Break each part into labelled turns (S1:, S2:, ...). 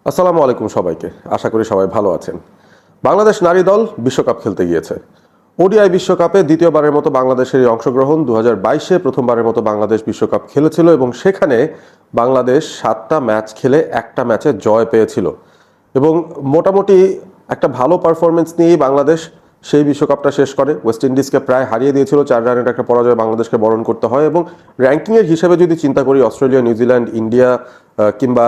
S1: আসসালামু আলাইকুম সবাইকে। আশা করি সবাই ভালো আছেন। বাংলাদেশ নারী দল বিশ্বকাপ খেলতে গিয়েছে। ওডিআই বিশ্বকাপে দ্বিতীয়বারের মতো বাংলাদেশের এই অংশগ্রহণ। ২০২২-এ প্রথমবারের মতো বাংলাদেশ বিশ্বকাপ খেলেছিল এবং সেখানে বাংলাদেশ ৭টা ম্যাচ খেলে একটা ম্যাচে জয় পেয়েছিল এবং মোটামুটি একটা ভালো পারফরমেন্স নিয়েই বাংলাদেশ সেই বিশ্বকাপটা শেষ করে। ওয়েস্ট ইন্ডিজকে প্রায় হারিয়ে দিয়েছিল, ৪ রানের একটা পরাজয় বাংলাদেশকে বরণ করতে হয়। এবং র্যাঙ্কিংয়ের হিসেবে যদি চিন্তা করি, অস্ট্রেলিয়া, নিউজিল্যান্ড, ইন্ডিয়া কিংবা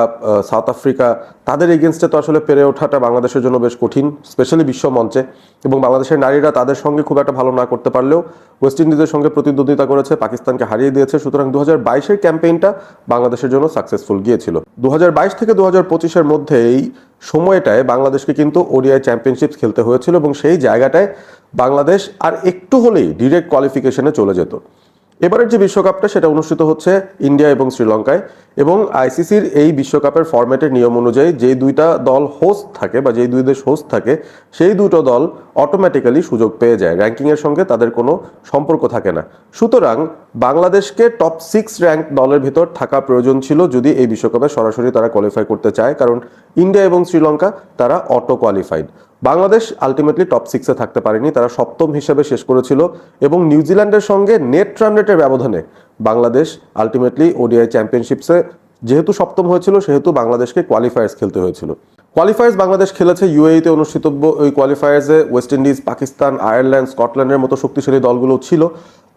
S1: সাউথ আফ্রিকা, তাদের এগেনস্টে তো আসলে পেরে ওঠাটা বাংলাদেশের জন্য বেশ কঠিন, স্পেশালি বিশ্ব মঞ্চে। এবং বাংলাদেশের নারীরা তাদের সঙ্গে খুব একটা ভালো না করতে পারলেও ওয়েস্ট ইন্ডিজের সঙ্গে প্রতিদ্বন্দ্বিতা করেছে, পাকিস্তানকে হারিয়ে দিয়েছে। সুতরাং ২০২২-এর ক্যাম্পেইনটা বাংলাদেশের জন্য সাকসেসফুল গিয়েছিল। ২০২২ থেকে ২০২৫-এর মধ্যে এই সময়টায় বাংলাদেশকে কিন্তু ওডিআই চ্যাম্পিয়নশিপ খেলতে হয়েছিল এবং সেই জায়গাটায় বাংলাদেশ আর একটু হলেই ডিরেক্ট কোয়ালিফিকেশনে চলে যেত। এবারের যে বিশ্বকাপটা সেটা অনুষ্ঠিত হচ্ছে ইন্ডিয়া এবং শ্রীলঙ্কায়, এবং আইসিসির এই বিশ্বকাপের ফরম্যাটের নিয়ম অনুযায়ী যেই দুইটা দল হোস্ট থাকে বা যেই দুই দেশ হোস্ট থাকে সেই দুটো দল অটোমেটিক্যালি সুযোগ পেয়ে যায়, র্যাঙ্কিংয়ের সঙ্গে তাদের কোনো সম্পর্ক থাকে না। সুতরাং বাংলাদেশকে টপ 6 র্যাঙ্ক দলের ভিতর থাকা প্রয়োজন ছিল যদি এই বিশ্বকাপে সরাসরি তারা কোয়ালিফাই করতে চায়, কারণ ইন্ডিয়া এবং শ্রীলঙ্কা তারা auto qualified. Bangladesh ultimately top 6-এ থাকতে পারেনি, তারা সপ্তম হিসেবে শেষ করেছিল এবং নিউজিল্যান্ডের সঙ্গে নেট রান রেটের ব্যবধানে বাংলাদেশ আলটিমেটলি ওডিআই চ্যাম্পিয়নশিপসে যেহেতু সপ্তম হয়েছিল সেহেতু বাংলাদেশকে কোয়ালিফায়ার্স খেলতে হয়েছিল। কোয়ালিফায়ার্স বাংলাদেশ খেলেছে ইউএইতে অনুষ্ঠিতব্য। ওই কোয়ালিফায়ার্সে ওয়েস্ট ইন্ডিজ, পাকিস্তান, আয়ারল্যান্ড, স্কটল্যান্ডের মতো শক্তিশালী দলগুলো ছিল।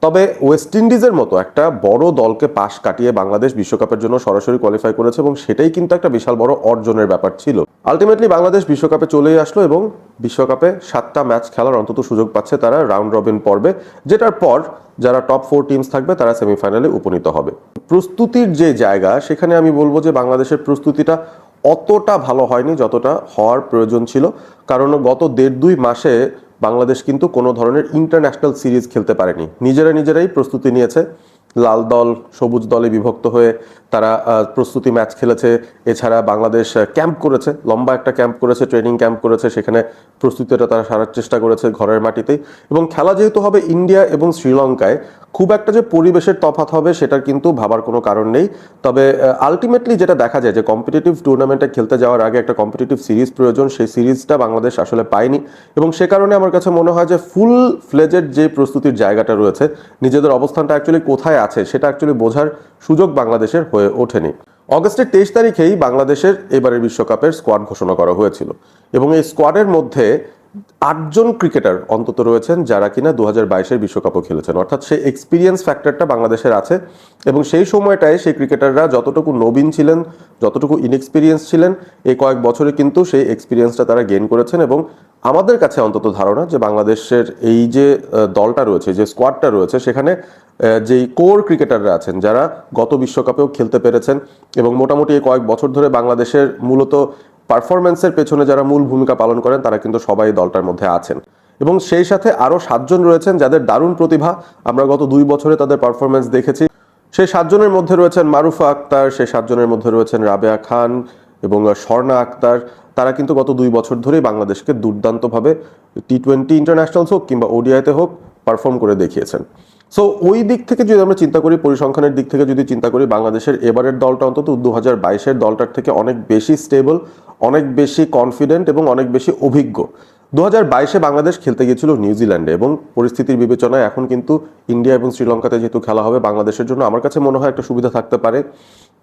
S1: তবে ওয়েস্ট ইন্ডিজের মতো একটা বড় দলকে পাশ কাটিয়ে বাংলাদেশ বিশ্বকাপের জন্য সরাসরি কোয়ালিফাই করেছে এবং সেটাই কিন্তু একটা বিশাল বড় অর্জনের ব্যাপার ছিল। আলটিমেটলি বাংলাদেশ বিশ্বকাপে চলেই আসলো এবং বিশ্বকাপে 7টা ম্যাচ খেলার অন্তত সুযোগ পাচ্ছে তারা রাউন্ড রবিন পর্বে, যেটার পর যারা টপ 4 টিমস থাকবে তারা সেমিফাইনালে উপনীত হবে। প্রস্তুতির যে জায়গা, সেখানে আমি বলবো যে বাংলাদেশের প্রস্তুতিটা অতটা ভালো হয়নি যতটা হওয়ার প্রয়োজন ছিল, কারণ গত 1.5-2 মাসে বাংলাদেশ কিন্তু কোনো ধরনের ইন্টারন্যাশনাল সিরিজ খেলতে পারেনি। নিজেরাই প্রস্তুতি নিয়েছে, লাল দল সবুজ দলে বিভক্ত হয়ে তারা প্রস্তুতি ম্যাচ খেলেছে। এছাড়া বাংলাদেশ ক্যাম্প করেছে, লম্বা একটা ক্যাম্প করেছে, ট্রেনিং ক্যাম্প করেছে, সেখানে প্রস্তুতিটা তারা সারার চেষ্টা করেছে ঘরের মাটিতেই। এবং খেলা যেহেতু হবে ইন্ডিয়া এবং শ্রীলঙ্কায়, খুব একটা যে পরিবেশের তফাৎ হবে সেটার কিন্তু ভাবার কোনো কারণ নেই। তবে আলটিমেটলি যেটা দেখা যায় যে কম্পিটিটিভ টুর্নামেন্টে খেলতে যাওয়ার আগে একটা কম্পিটিটিভ সিরিজ প্রয়োজন, সেই সিরিজটা বাংলাদেশ আসলে পায়নি এবং সে কারণে আমার কাছে মনে হয় যে ফুল ফ্লেজেড যে প্রস্তুতির জায়গাটা রয়েছে, নিজেদের অবস্থানটা অ্যাকচুয়ালি কোথায় আছে সেটা অ্যাকচুয়ালি বোঝার সুযোগ বাংলাদেশের হয়ে ওঠেনি। অগস্টের 23 তারিখেই বাংলাদেশের এবারের বিশ্বকাপের স্কোয়াড ঘোষণা করা হয়েছিল এবং এই স্কোয়াডের মধ্যে 8জন ক্রিকেটার অন্তত রয়েছেন যারা কিনা 2022-এর বিশ্বকাপও খেলেছেন, অর্থাৎ সেই এক্সপিরিয়েন্স ফ্যাক্টরটা বাংলাদেশের আছে। এবং সেই সময়টায় সেই ক্রিকেটাররা যতটুকু নবীন ছিলেন, যতটুকু ইনএক্সপিরিয়েন্স ছিলেন, এই কয়েক বছরে কিন্তু সেই এক্সপিরিয়েন্সটা তারা গেইন করেছেন। এবং আমাদের কাছে অন্তত ধারণা যে বাংলাদেশের এই যে দলটা রয়েছে, যে স্কোয়াডটা রয়েছে, সেখানে যেই কোর ক্রিকেটাররা আছেন যারা গত বিশ্বকাপেও খেলতে পেরেছেন এবং মোটামুটি এই কয়েক বছর ধরে বাংলাদেশের মূলত পারফরমেন্সের পেছনে যারা মূল ভূমিকা পালন করেন তারা কিন্তু সবাই দলটার মধ্যে আছেন। এবং সেই সাথে আরও 7জন রয়েছেন যাদের দারুণ প্রতিভা, আমরা গত 2 বছরে তাদের পারফরমেন্স দেখেছি। সেই 7জনের মধ্যে রয়েছেন মারুফা আক্তার, সেই 7জনের মধ্যে রয়েছেন রাবেয়া খান এবং স্বর্ণা আক্তার। তারা কিন্তু গত 2 বছর ধরেই বাংলাদেশকে দুর্দান্তভাবে টি20 ইন্টারন্যাশনালস হোক কিংবা ওডিআইতে হোক পারফর্ম করে দেখিয়েছেন। সো ওই দিক থেকে যদি আমরা চিন্তা করি, পরিসংখ্যানের দিক থেকে যদি চিন্তা করি, বাংলাদেশের এবারের দলটা অন্তত 2022-এর দলটার থেকে অনেক বেশি স্টেবল, অনেক বেশি কনফিডেন্ট এবং অনেক বেশি অভিজ্ঞ। 2022-এ বাংলাদেশ খেলতে গিয়েছিল নিউজিল্যান্ডে এবং পরিস্থিতির বিবেচনায় এখন কিন্তু ইন্ডিয়া এবং শ্রীলঙ্কাতে যেহেতু খেলা হবে, বাংলাদেশের জন্য আমার কাছে মনে হয় একটা সুবিধা থাকতে পারে।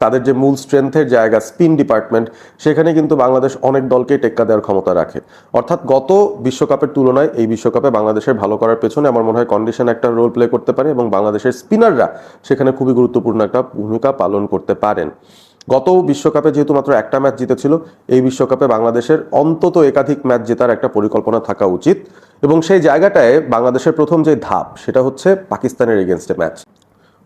S1: তাদের যে মূল স্ট্রেংথের জায়গা স্পিন ডিপার্টমেন্ট, সেখানে কিন্তু বাংলাদেশ অনেক দলকেই টেক্কা দেওয়ার ক্ষমতা রাখে। অর্থাৎ গত বিশ্বকাপের তুলনায় এই বিশ্বকাপে বাংলাদেশের ভালো করার পেছনে আমার মনে হয় কন্ডিশন একটা রোল প্লে করতে পারে এবং বাংলাদেশের স্পিনাররা সেখানে খুবই গুরুত্বপূর্ণ একটা ভূমিকা পালন করতে পারেন। গত বিশ্বকাপে যেহেতু মাত্র একটা ম্যাচ জিতেছিল, এই বিশ্বকাপে বাংলাদেশের অন্তত একাধিক ম্যাচ জেতার একটা পরিকল্পনা থাকা উচিত। এবং সেই জায়গাটায় বাংলাদেশের প্রথম যে ধাপ সেটা হচ্ছে পাকিস্তানের এগেনস্টে ম্যাচ।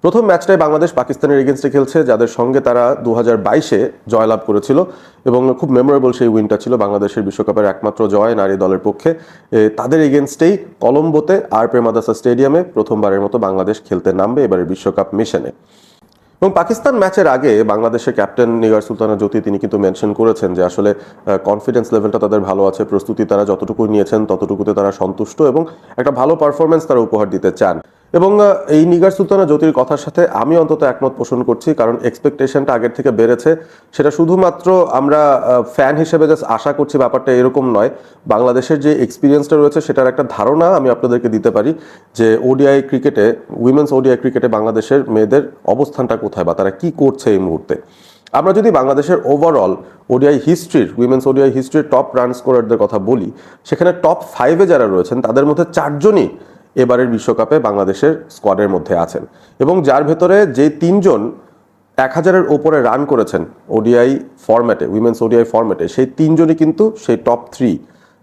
S1: প্রথম ম্যাচটাই বাংলাদেশ পাকিস্তানের এগেনস্টে খেলছে, যাদের সঙ্গে তারা 2022-এ জয়লাভ করেছিল এবং খুব মেমোরেবল সেই উইনটা ছিল বাংলাদেশের বিশ্বকাপের একমাত্র জয় নারী দলের পক্ষে। তাদের এগেনস্টেই কলম্বোতে আর প্রেমাদাসা স্টেডিয়ামে প্রথমবারের মতো বাংলাদেশ খেলতে নামবে এবারের বিশ্বকাপ মিশনে। এবং পাকিস্তান ম্যাচের আগে বাংলাদেশের ক্যাপ্টেন নিগার সুলতানা জ্যোতি তিনি কিন্তু মেনশন করেছেন যে আসলে কনফিডেন্স লেভেলটা তাদের ভালো আছে, প্রস্তুতি তারা যতটুকু নিয়েছেন ততটুকুতে তারা সন্তুষ্ট এবং একটা ভালো পারফরমেন্স তারা উপহার দিতে চান। এবং এই নিগার সুলতানা জ্যোতির কথার সাথে আমি অন্তত একমত পোষণ করছি, কারণ এক্সপেকটেশনটা আগের থেকে বেড়েছে। সেটা শুধুমাত্র আমরা ফ্যান হিসেবে জাস্ট আশা করছি ব্যাপারটা এরকম নয়। বাংলাদেশের যে এক্সপিরিয়েন্সটা রয়েছে সেটার একটা ধারণা আমি আপনাদেরকে দিতে পারি যে ওডিআই ক্রিকেটে, উইমেন্স ওডিআই ক্রিকেটে বাংলাদেশের মেয়েদের অবস্থানটা কোথায় বা তারা কি করছে এই মুহূর্তে। আমরা যদি বাংলাদেশের ওভারঅল ওডিআই হিস্ট্রির, উইমেন্স ওডিআই হিস্ট্রির টপ রান স্কোরারদের কথা বলি, সেখানে টপ 5-এ যারা রয়েছেন তাদের মধ্যে 4জনই এবারের বিশ্বকাপে বাংলাদেশের স্কোয়াডের মধ্যে আছেন, এবং যার ভেতরে যে 3জন 1000-এর ওপরে রান করেছেন ওডিআই ফরম্যাটে, উইমেন্স ওডিআই ফরম্যাটে, সেই 3জনই কিন্তু সেই টপ 3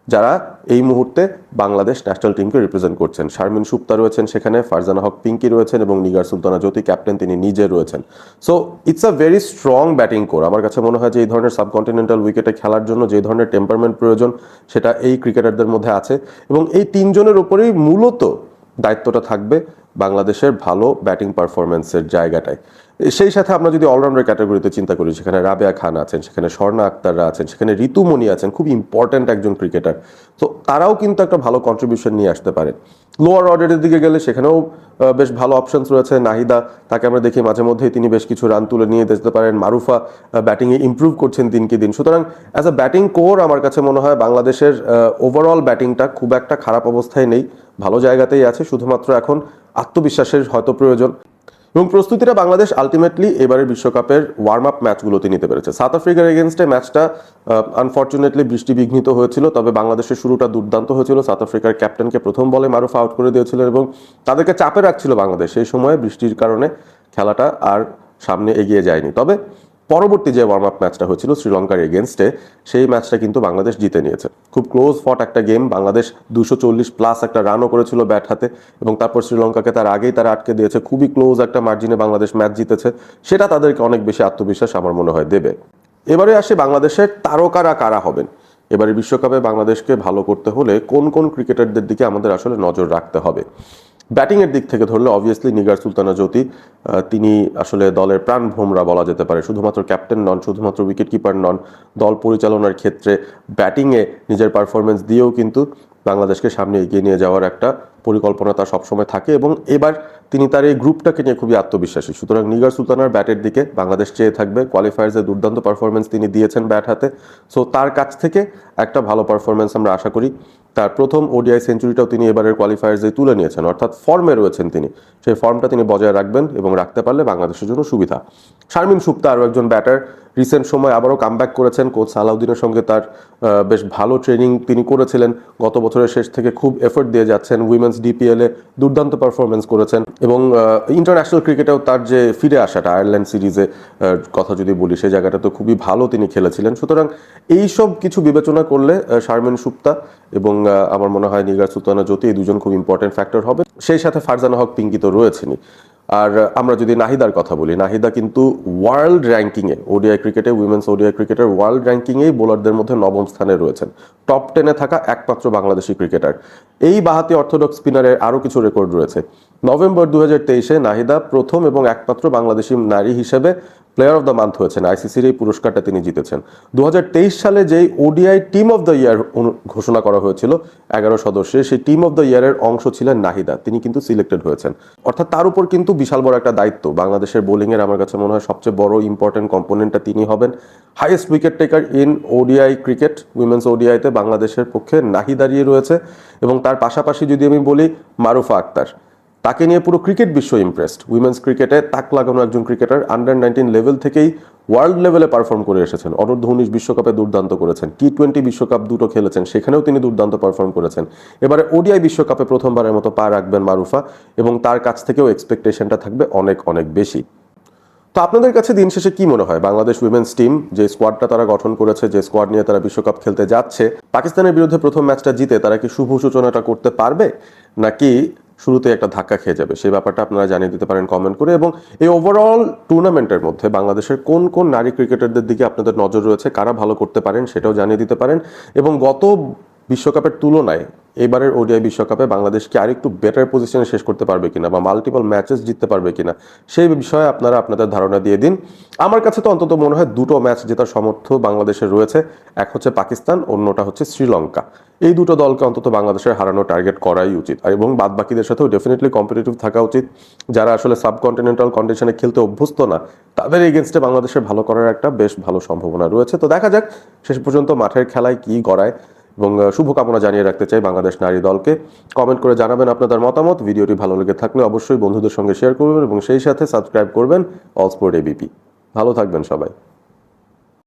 S1: যারা এই মুহূর্তে বাংলাদেশ ন্যাশনাল টিমকে রিপ্রেজেন্ট করছেন। শারমিন সুপ্তা রয়েছেন সেখানে, ফারজানা হক পিঙ্কি রয়েছেন এবং নিগার সুলতানা জ্যোতি ক্যাপ্টেন তিনি নিজে রয়েছেন। So it's a very strong batting core. আমার কাছে মনে হয় যে এই ধরনের সাবকন্টিনেন্টাল উইকেটে খেলার জন্য যে ধরনের টেম্পারমেন্ট প্রয়োজন সেটা এই ক্রিকেটারদের মধ্যে আছে, এবং এই 3জনের উপরেই মূলত দায়িত্বটা থাকবে বাংলাদেশের ভালো ব্যাটিং পারফরমেন্সের জায়গাটায়। সেই সাথে আমরা যদি অলরাউন্ডার ক্যাটাগরিতে চিন্তা করি, সেখানে রাবেয়া খান আছেন, সেখানে স্বর্ণা আক্তাররা আছেন, সেখানে ঋতুমণি আছেন, খুব ইম্পর্ট্যান্ট একজন ক্রিকেটার। তো তারাও কিন্তু একটা ভালো কন্ট্রিবিউশন নিয়ে আসতে পারে। লোয়ার অর্ডারের দিকে গেলে সেখানেও বেশ ভালো অপশনস রয়েছে। নাহিদা, তাকে আমরা দেখি মাঝে মধ্যেই তিনি বেশ কিছু রান তুলে নিয়ে যেতে পারেন। মারুফা ব্যাটিংয়ে ইমপ্রুভ করছেন দিনকে দিন। সুতরাং অ্যাজ আ ব্যাটিং কোর আমার কাছে মনে হয় বাংলাদেশের ওভারঅল ব্যাটিংটা খুব একটা খারাপ অবস্থায় নেই, ভালো জায়গাতেই আছে। শুধুমাত্র এখন আত্মবিশ্বাসের হয়তো প্রয়োজন, এবং প্রস্তুতিটা বাংলাদেশ আলটিমেটলি এবারের বিশ্বকাপের ওয়ার্ম আপ ম্যাচগুলোতে নিতে পেরেছে। সাউথ আফ্রিকার এগেনস্টে ম্যাচটা আনফর্চুনেটলি বৃষ্টি বিঘ্নিত হয়েছিল, তবে বাংলাদেশের শুরুটা দুর্দান্ত হয়েছিল। সাউথ আফ্রিকার ক্যাপ্টেনকে প্রথম বলে মারুফ আউট করে দিয়েছিল এবং তাদেরকে চাপে রাখছিল বাংলাদেশ। সেই সময় বৃষ্টির কারণে খেলাটা আর সামনে এগিয়ে যায়নি। তবে পরবর্তী যে ওয়ার্ম আপ ম্যাচটা হয়েছিল শ্রীলঙ্কার এগেনস্টে, সেই ম্যাচটা কিন্তু বাংলাদেশ জিতে নিয়েছে। খুব ক্লোজ ফট একটা গেম, বাংলাদেশ 240+ একটা রানও করেছিল ব্যাট হাতে, এবং তারপর শ্রীলঙ্কাকে তার আগেই তারা আটকে দিয়েছে। খুবই ক্লোজ একটা মার্জিনে বাংলাদেশ ম্যাচ জিতেছে, সেটা তাদেরকে অনেক বেশি আত্মবিশ্বাস আমার মনে হয় দেবে। এবারে আসে বাংলাদেশের তারকারা কারা হবেন। এবারে বিশ্বকাপে বাংলাদেশকে ভালো করতে হলে কোন কোন ক্রিকেটারদের দিকে আমাদের আসলে নজর রাখতে হবে। ব্যাটিংয়ের দিক থেকে ধরলে অবভিয়াসলি নিগার সুলতানা জ্যোতি, তিনি আসলে দলের প্রাণ ভোমরা বলা যেতে পারে। শুধুমাত্র ক্যাপ্টেন নন, শুধুমাত্র উইকেট কিপার নন, দল পরিচালনার ক্ষেত্রে ব্যাটিংয়ে নিজের পারফরমেন্স দিয়েও কিন্তু বাংলাদেশকে সামনে এগিয়ে নিয়ে যাওয়ার একটা পরিকল্পনা তার সবসময় থাকে, এবং এবার তিনি তার এই গ্রুপটাকে নিয়ে খুবই আত্মবিশ্বাসী। সুতরাং নিগার সুলতানার ব্যাটের দিকে বাংলাদেশ চেয়ে থাকবে। কোয়ালিফায়ার্সে দুর্দান্ত পারফরমেন্স তিনি দিয়েছেন ব্যাট হাতে। সো তার কাছ থেকে একটা ভালো পারফরমেন্স আমরা আশা করি। তার প্রথম ওডিআই সেঞ্চুরিটাও তিনি এবারের কোয়ালিফায়ার্সে তুলে নিয়েছেন, অর্থাৎ ফর্মে রয়েছেন তিনি। সেই ফর্মটা তিনি বজায় রাখবেন এবং রাখতে পারলে বাংলাদেশের জন্য সুবিধা। শারমিন সুপ্তা আরও একজন ব্যাটার, রিসেন্ট সময় আবারও কামব্যাক করেছেন। কোচ সালাউদ্দিনের সঙ্গে তার বেশ ভালো ট্রেনিং তিনি করেছিলেন। গত বছরের শেষ থেকে খুব এফোর্ট দিয়ে যাচ্ছেন। উইমেন্স ডিপিএলে দুর্দান্ত পারফরমেন্স করেছেন, এবং ইন্টারন্যাশনাল ক্রিকেটেও তার যে ফিরে আসাটা, আয়ারল্যান্ড সিরিজে কথা যদি বলি, সেই জায়গাটা তো খুবই ভালো তিনি খেলেছিলেন। সুতরাং এইসব কিছু বিবেচনা করলে শারমিন সুপ্তা এবং আমার মনে হয় নিগার সুলতানা জ্যোতি, এই দুজন খুব ইম্পর্টেন্ট ফ্যাক্টর হবে। সেই সাথে ফারজানা হক পিঙ্কি তো রয়েছেনই। আর আমরা যদি নাহিদার কথা বলি, নাহিদা কিন্তু ওয়ার্ল্ড র্যাঙ্কিংয়ে, ওডিআই ক্রিকেটে, উইমেন্স ওডিআই ক্রিকেটের ওয়ার্ল্ড র্যাঙ্কিংয়েই বোলারদের মধ্যে 9ম স্থানে রয়েছেন। টপ 10-এ থাকা একমাত্র বাংলাদেশি ক্রিকেটার। এই বাঁহাতি অর্থোডক্স স্পিনারের আরও কিছু রেকর্ড রয়েছে। নভেম্বর 2023-এ নাহিদা প্রথম এবং একমাত্র বাংলাদেশি নারী হিসেবে প্লেয়ার অফ দ্য মান্থ হয়েছেন। আইসিসির এই পুরস্কারটা তিনি জিতেছেন। 2023 সালে যেই ODI team of the year ঘোষণা করা হয়েছিল 11 সদস্যের, সেই টিম অফ দ্য ইয়ারের অংশ ছিলেন নাহিদা। তিনি কিন্তু সিলেক্টেড হয়েছেন, অর্থাৎ তার উপর কিন্তু বিশাল বড় একটা দায়িত্ব। বাংলাদেশের বোলিংয়ের আমার কাছে মনে হয় সবচেয়ে বড় ইম্পর্টেন্ট কম্পোনেন্টটা তিনি হবেন। Highest wicket taker in ODI cricket, women's ওডিআইতে বাংলাদেশের পক্ষে নাহি দাঁড়িয়ে রয়েছে, এবং তার পাশাপাশি যদি আমি বলি মারুফা আক্তার, তাকে নিয়ে পুরো ক্রিকেট বিশ্ব ইমপ্রেসড। উইমেন্স ক্রিকেটে তাক লাগানো একজন ক্রিকেটার, আন্ডার-19 লেভেল থেকেই ওয়ার্ল্ড লেভেলে পারফর্ম করে এসেছেন। অনূর্ধ্ব-19 বিশ্বকাপে দুর্দান্ত করেছেন, টি-20 বিশ্বকাপ দুটো খেলেছেন, সেখানেও তিনি দুর্দান্ত পারফর্ম করেছেন। এবারে ওডিআই বিশ্বকাপে প্রথমবারের মতো পা রাখবেন মারুফা, এবং তার কাছ থেকেও এক্সপেকটেশনটা থাকবে অনেক অনেক বেশি। তো আপনাদের কাছে দিন শেষে কি মনে হয়, বাংলাদেশ উইমেন্স টিম যে স্কোয়াডটা তারা গঠন করেছে, যে স্কোয়াড নিয়ে তারা বিশ্বকাপ খেলতে যাচ্ছে, পাকিস্তানের বিরুদ্ধে প্রথম ম্যাচটা জিতে তারা কি শুভ সূচনাটা করতে পারবে, নাকি শুরুতে একটা ধাক্কা খেয়ে যাবে? সেই ব্যাপারটা আপনারা জানিয়ে দিতে পারেন কমেন্ট করে। এবং এই ওভারঅল টুর্নামেন্টের মধ্যে বাংলাদেশের কোন কোন নারী ক্রিকেটারদের দিকে আপনাদের নজর রয়েছে, কারা ভালো করতে পারেন সেটাও জানিয়ে দিতে পারেন। এবং গত বিশ্বকাপের তুলনায় এবারের ওডিআই বিশ্বকাপে বাংলাদেশ কি আরেকটু বেটার পজিশনে শেষ করতে পারবে কিনা বা মাল্টিপল ম্যাচেস জিততে পারবে কিনা সেই বিষয়ে আপনারা আপনাদের ধারণা দিয়ে দিন। আমার কাছে তো অন্তত মনে হয় দুটো ম্যাচ জেতার সামর্থ্য বাংলাদেশের রয়েছে। এক হচ্ছে পাকিস্তান, অন্যটা হচ্ছে শ্রীলঙ্কা। এই দুটো দলকে অন্তত বাংলাদেশের হারানো টার্গেট করাই উচিত, এবং বাদ বাকিদের সাথেও ডেফিনেটলি কম্পিটিটিভ থাকা উচিত। যারা আসলে সাবকন্টিনেন্টাল কন্ডিশনে খেলতে অভ্যস্ত না, তাদের এগেনস্টে বাংলাদেশের ভালো করার একটা বেশ ভালো সম্ভাবনা রয়েছে। তো দেখা যাক শেষ পর্যন্ত মাঠের খেলায় কি গড়ায়, এবং শুভকামনা জানিয়ে রাখতে চাই বাংলাদেশ নারী দলকে। কমেন্ট করে জানাবেন আপনাদের মতামত। ভিডিওটি ভালো লেগে থাকলে অবশ্যই বন্ধুদের সঙ্গে শেয়ার করবেন এবং সেই সাথে সাবস্ক্রাইব করবেন অল স্পোর্ট এবিপি। ভালো থাকবেন সবাই।